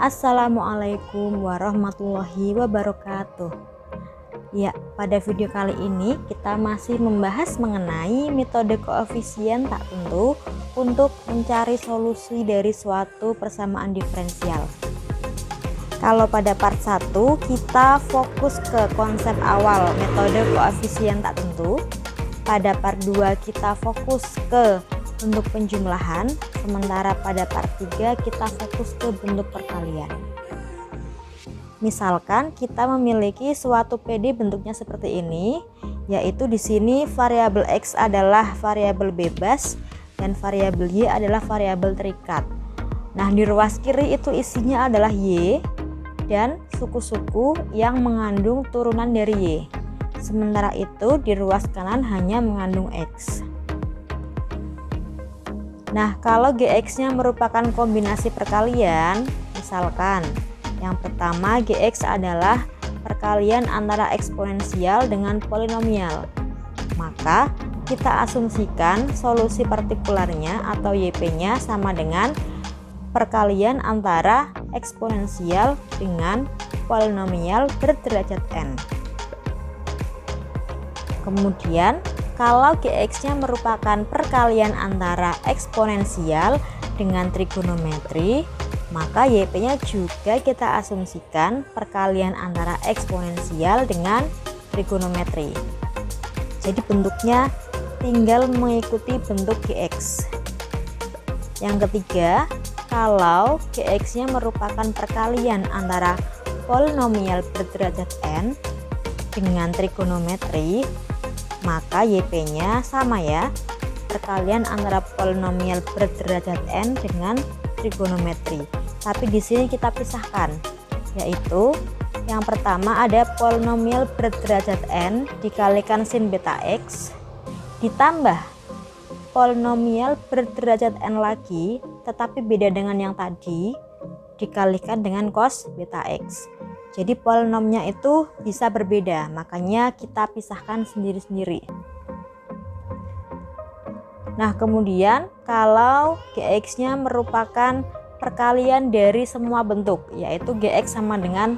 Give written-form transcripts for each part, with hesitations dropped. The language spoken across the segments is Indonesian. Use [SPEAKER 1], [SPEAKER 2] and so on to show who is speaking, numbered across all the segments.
[SPEAKER 1] Assalamualaikum warahmatullahi wabarakatuh. Ya, pada video kali ini kita masih membahas mengenai metode koefisien tak tentu untuk mencari solusi dari suatu persamaan diferensial. Kalau pada part 1 kita fokus ke konsep awal metode koefisien tak tentu. Pada part 2 kita fokus ke bentuk penjumlahan, sementara pada part 3 kita fokus ke bentuk perkalian. Misalkan kita memiliki suatu PD bentuknya seperti ini, yaitu di sini variabel X adalah variabel bebas dan variabel Y adalah variabel terikat. Nah, di ruas kiri itu isinya adalah Y dan suku-suku yang mengandung turunan dari Y. Sementara itu di ruas kanan hanya mengandung X. Nah, kalau GX-nya merupakan kombinasi perkalian, misalkan yang pertama GX adalah perkalian antara eksponensial dengan polinomial, maka kita asumsikan solusi partikularnya atau YP-nya sama dengan perkalian antara eksponensial dengan polinomial berderajat N. Kemudian kalau GX-nya merupakan perkalian antara eksponensial dengan trigonometri, maka YP-nya juga kita asumsikan perkalian antara eksponensial dengan trigonometri. Jadi bentuknya tinggal mengikuti bentuk GX. Yang ketiga, kalau GX-nya merupakan perkalian antara polinomial berderajat N dengan trigonometri, maka YP-nya sama ya, perkalian antara polinomial berderajat N dengan trigonometri. Tapi di sini kita pisahkan, yaitu yang pertama ada polinomial berderajat N dikalikan sin beta X ditambah polinomial berderajat N lagi, tetapi beda dengan yang tadi, dikalikan dengan cos beta X. Jadi polinomnya itu bisa berbeda, makanya kita pisahkan sendiri-sendiri. Nah, kemudian kalau GX-nya merupakan perkalian dari semua bentuk, yaitu GX sama dengan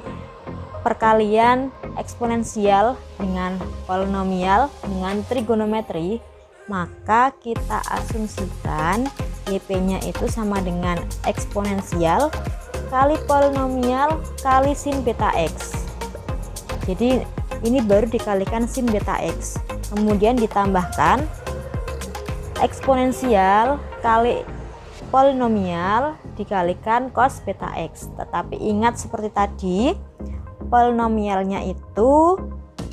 [SPEAKER 1] perkalian eksponensial dengan polinomial dengan trigonometri, maka kita asumsikan YP-nya itu sama dengan eksponensial kali polinomial kali sin beta X. Jadi ini baru dikalikan sin beta X, kemudian ditambahkan eksponensial kali polinomial dikalikan cos beta X. Tetapi ingat seperti tadi, polinomialnya itu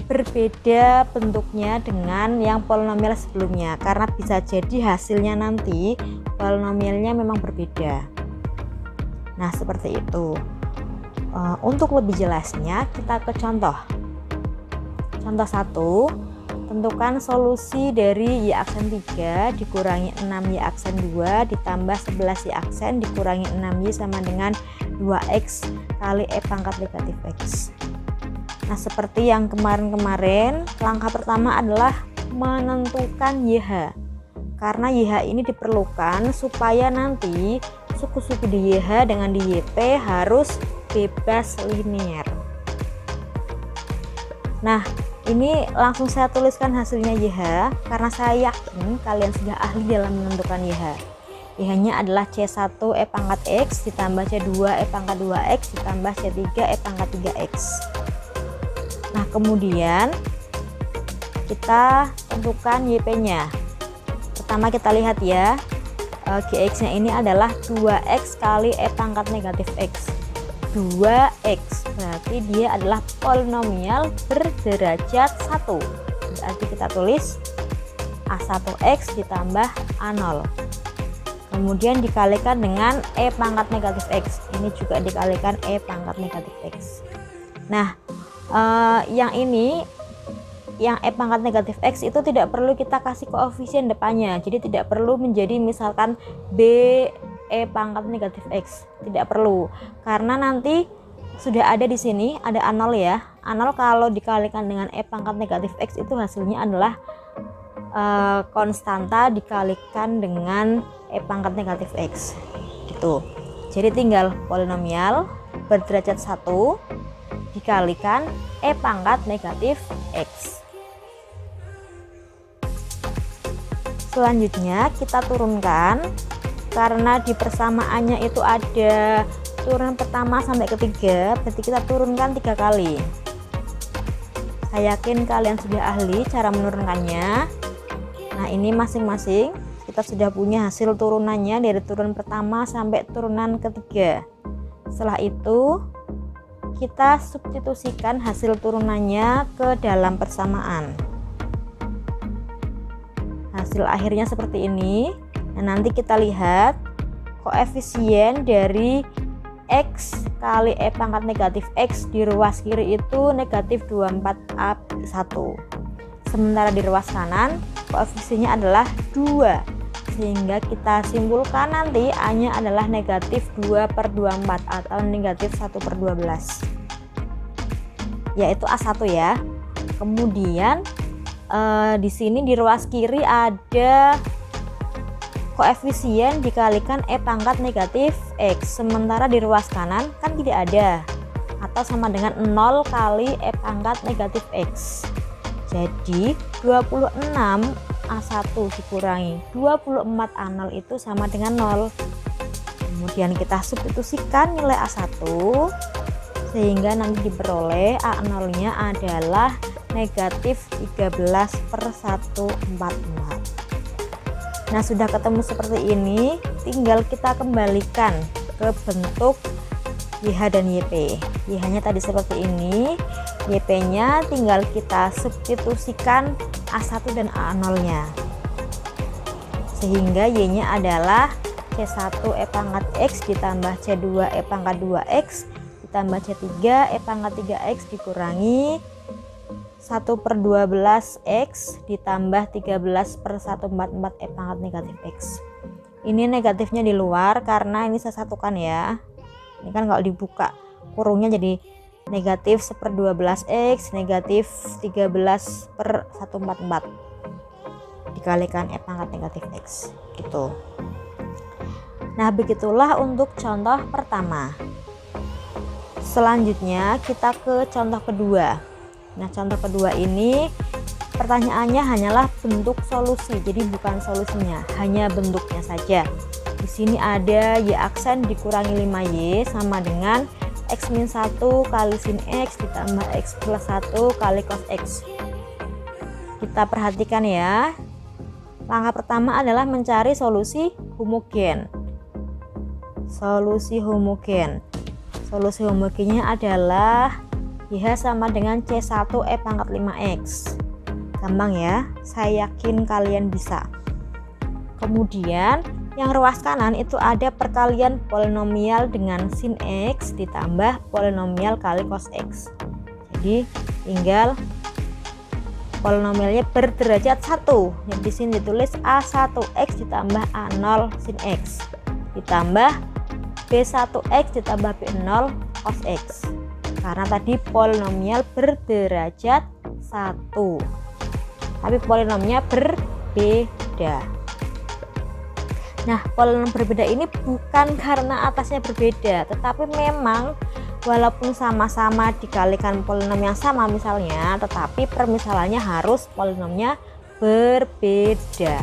[SPEAKER 1] berbeda bentuknya dengan yang polinomial sebelumnya, karena bisa jadi hasilnya nanti polinomialnya memang berbeda. Nah, seperti itu. Untuk lebih jelasnya kita ke contoh. Contoh 1, tentukan solusi dari Y aksen 3 dikurangi 6Y aksen 2 ditambah 11Y aksen dikurangi 6Y sama dengan 2X kali E pangkat negatif X. Nah, seperti yang kemarin-kemarin, langkah pertama adalah menentukan YH. Karena YH ini diperlukan supaya nanti suku-suku di YH dengan di YP harus bebas linear. Nah, ini langsung saya tuliskan hasilnya YH karena saya yakin kalian sudah ahli dalam menentukan YH. YH-nya adalah C1 E pangkat X ditambah C2 E pangkat 2X ditambah C3 E pangkat 3X. Nah, kemudian kita tentukan YP-nya. Pertama kita lihat ya, GX-nya ini adalah 2X kali E pangkat negatif X. 2X berarti dia adalah polinomial berderajat 1. Berarti kita tulis A1X ditambah A0. Kemudian dikalikan dengan E pangkat negatif X. Ini juga dikalikan E pangkat negatif X. Nah, yang ini, yang E pangkat negatif X itu tidak perlu kita kasih koefisien depannya. Jadi tidak perlu menjadi misalkan B E pangkat negatif X, tidak perlu, karena nanti sudah ada di sini ada A0 ya. A0 kalau dikalikan dengan E pangkat negatif X itu hasilnya adalah konstanta dikalikan dengan E pangkat negatif X gitu. Jadi tinggal polinomial berderajat 1 dikalikan E pangkat negatif X. Selanjutnya kita turunkan, karena di persamaannya itu ada turunan pertama sampai ketiga, berarti kita turunkan 3 kali. Saya yakin kalian sudah ahli cara menurunkannya. Nah, ini masing-masing kita sudah punya hasil turunannya dari turunan pertama sampai turunan ketiga. Setelah itu kita substitusikan hasil turunannya ke dalam persamaan. Hasil akhirnya seperti ini. Nah, nanti kita lihat koefisien dari X kali E pangkat negatif X di ruas kiri itu negatif 24A1. Sementara di ruas kanan koefisiennya adalah 2, sehingga kita simpulkan nanti A-nya adalah negatif 2/24 atau negatif 1/12, yaitu A1 ya. Kemudian di sini di ruas kiri ada koefisien dikalikan E pangkat negatif X, sementara di ruas kanan kan tidak ada, atau sama dengan 0 kali E pangkat negatif X. Jadi 26A1 dikurangi 24A0 itu sama dengan 0. Kemudian kita substitusikan nilai A1 sehingga nanti diperoleh A0 nya adalah negatif 13/144. Nah, sudah ketemu seperti ini, tinggal kita kembalikan ke bentuk YH dan YP. YH nya tadi seperti ini, YP nya tinggal kita substitusikan A1 dan A0 nya, sehingga Y nya adalah C1 E pangkat X ditambah C2 E pangkat 2X ditambah C3 E pangkat 3X dikurangi 1/12X ditambah 13/144 E pangkat negatif X. Ini negatifnya di luar karena ini saya satukan ya. Ini kan kalau dibuka kurungnya jadi negatif 1/12X negatif 13/144 dikalikan E pangkat negatif X gitu. Nah, begitulah untuk contoh pertama. Selanjutnya kita ke contoh kedua. Nah, contoh kedua ini pertanyaannya hanyalah bentuk solusi, jadi bukan solusinya, hanya bentuknya saja. Di sini ada Y aksen dikurangi 5Y sama dengan X-1 kali sin X ditambah X plus 1 kali cos X. Kita perhatikan ya. Langkah pertama adalah mencari solusi homogen. Solusi homogen. Solusi homogennya adalah YH sama dengan C1 E pangkat 5X. Gampang ya, saya yakin kalian bisa. Kemudian yang ruas kanan itu ada perkalian polinomial dengan sin X ditambah polinomial kali cos X. Jadi tinggal polinomialnya berderajat 1. Yang di sini ditulis A1X ditambah A0 sin X ditambah B1X ditambah B0 cos X. Karena tadi polinomial berderajat 1, tapi polinomnya berbeda. Nah, polinom berbeda ini bukan karena atasnya berbeda, tetapi memang walaupun sama-sama dikalikan polinom yang sama misalnya, tetapi permisalannya harus polinomnya berbeda.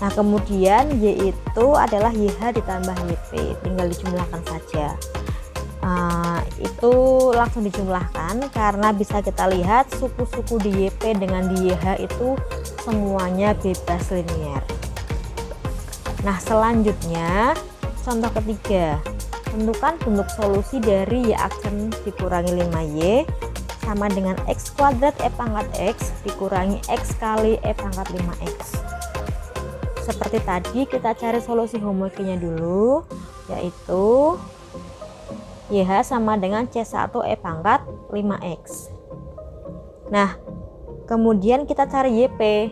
[SPEAKER 1] Nah, kemudian Y itu adalah YH ditambah YP, tinggal dijumlahkan saja. Itu langsung dijumlahkan karena bisa kita lihat suku-suku di YP dengan di YH itu semuanya bebas linier. Nah, selanjutnya contoh ketiga, tentukan bentuk solusi dari Y aksen dikurangi 5Y sama dengan X kuadrat E pangkat X dikurangi X kali E pangkat 5X. Seperti tadi kita cari solusi homogennya dulu, yaitu YH sama dengan C1 E pangkat 5X. Nah, kemudian kita cari YP.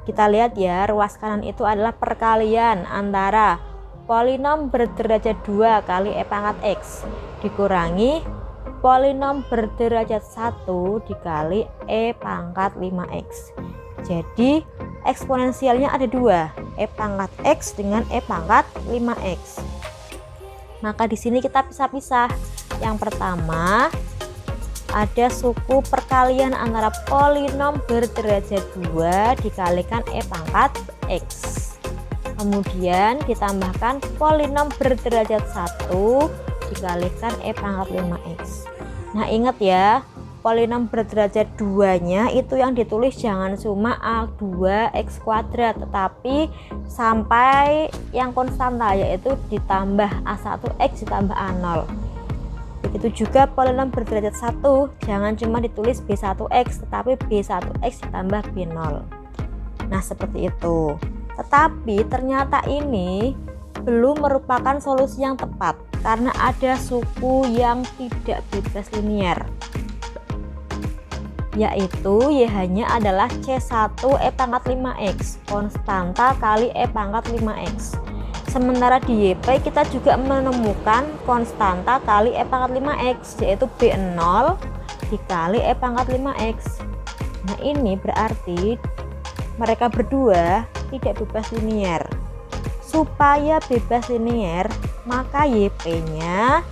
[SPEAKER 1] Kita lihat ya, ruas kanan itu adalah perkalian antara polinom berderajat 2 kali E pangkat X dikurangi polinom berderajat 1 dikali E pangkat 5X. Jadi eksponensialnya ada 2, E pangkat X dengan E pangkat 5X. Maka di sini kita pisah-pisah. Yang pertama ada suku perkalian antara polinom berderajat 2 dikalikan pangkat x. Kemudian ditambahkan polinom berderajat 1 dikalikan pangkat 5x. Nah ingat ya, polinom berderajat 2 nya itu yang ditulis jangan cuma A2x kuadrat, tetapi sampai yang konstanta, yaitu ditambah A1x ditambah A0. Begitu juga polinom berderajat 1, jangan cuma ditulis B1x, tetapi B1x ditambah B0. Nah seperti itu. Tetapi ternyata ini belum merupakan solusi yang tepat karena ada suku yang tidak bebas linier, yaitu YH-nya adalah C1 pangkat 5x konstanta kali pangkat 5x. Sementara di YP kita juga menemukan konstanta kali pangkat 5x, yaitu B0 dikali pangkat 5x. Nah ini berarti mereka berdua tidak bebas linier. Supaya bebas linier, maka YP-nya,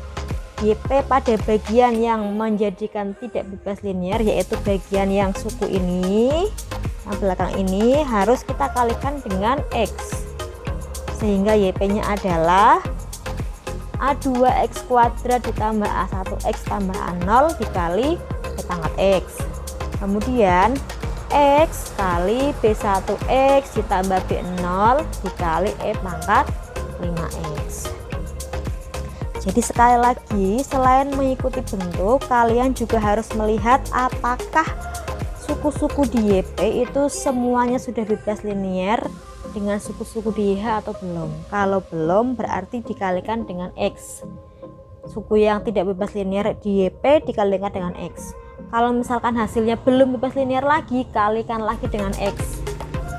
[SPEAKER 1] YP pada bagian yang menjadikan tidak bebas linier, yaitu bagian yang suku ini, yang belakang ini, harus kita kalikan dengan X. Sehingga YP-nya adalah A2x kuadrat ditambah A1x tambah A0 dikali pangkat X. Kemudian X kali B1x ditambah B0 dikali pangkat 5x. Jadi sekali lagi, selain mengikuti bentuk, kalian juga harus melihat apakah suku-suku di YP itu semuanya sudah bebas linier dengan suku-suku di YH atau belum. Kalau belum, berarti dikalikan dengan X. Suku yang tidak bebas linier di YP dikalikan dengan X. Kalau misalkan hasilnya belum bebas linier lagi, kalikan lagi dengan X,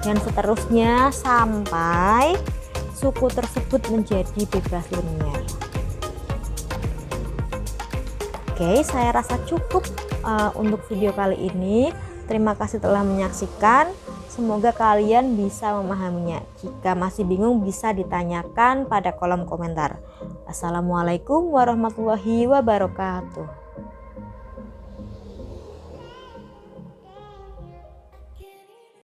[SPEAKER 1] dan seterusnya sampai suku tersebut menjadi bebas linier. Oke, saya rasa cukup untuk video kali ini. Terima kasih telah menyaksikan. Semoga kalian bisa memahaminya. Jika masih bingung bisa ditanyakan pada kolom komentar. Assalamualaikum warahmatullahi wabarakatuh.